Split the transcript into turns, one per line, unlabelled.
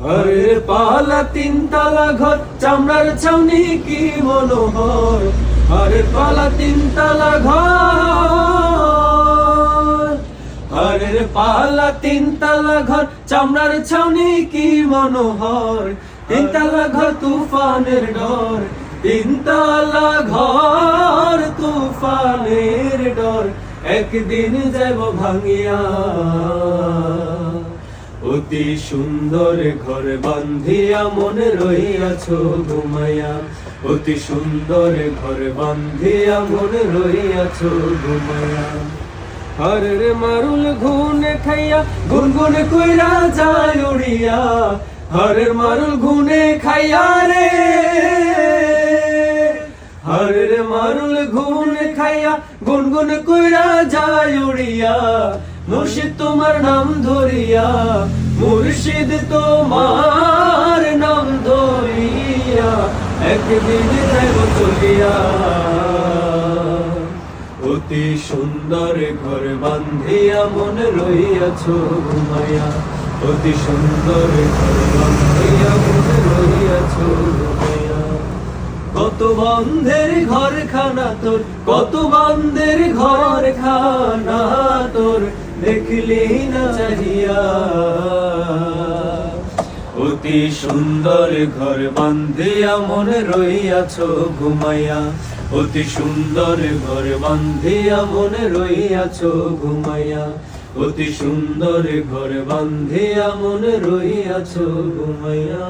ঘরের পালা তিনতলা ঘর, চামড়ার ছাউনি কি মনোহর। ঘরের পালা তিনতলা ঘর, ঘরের পালা তিনতলা ঘর, চামড়ার ছাউনি কি মনোহর। তিনতলা ঘর তুফানের ডর, তিনতলা ঘর তুফানের ডর, একদিন যাব ভাঙিয়া। অতি সুন্দর ঘর বান্ধিয়া মনে রহিয়াছো ঘুমাইয়া। অতি সুন্দর ঘর বান্ধিয়া মনে রহিয়াছো ঘুমাইয়া। ঘরের মারুল ঘুনে খাইয়া গুনগুন কইরা যায় উড়িয়া। ঘরের মারুল ঘুনে খাইয়া রে, ঘরের মারুল ঘুনে খাইয়া গুনগুন কইরা যায় উড়িয়া। মুর্শিদ তোমার নাম ধরিয়া, মুর্শিদ তোমার নাম ধরিয়া, একদিন যাব চলিয়া। অতি সুন্দর ঘর বান্ধিয়া মনে রহিয়াছো ঘুমাইয়া। অতি সুন্দর ঘর বান্ধিয়া মনে রহিয়াছো ঘুমাইয়া। কত বন্ধের ঘর খানা তোর, কত বন্ধের ঘর খানা তোর, দেখলি না চাহিয়া। অতি সুন্দর ঘর বান্ধিয়া মনে রহিয়াছো ঘুমাইয়া। অতি সুন্দর ঘর বান্ধিয়া মনে রহিয়াছো ঘুমাইয়া। অতি সুন্দর ঘর বান্ধিয়া মনে রহিয়াছো ঘুমাইয়া।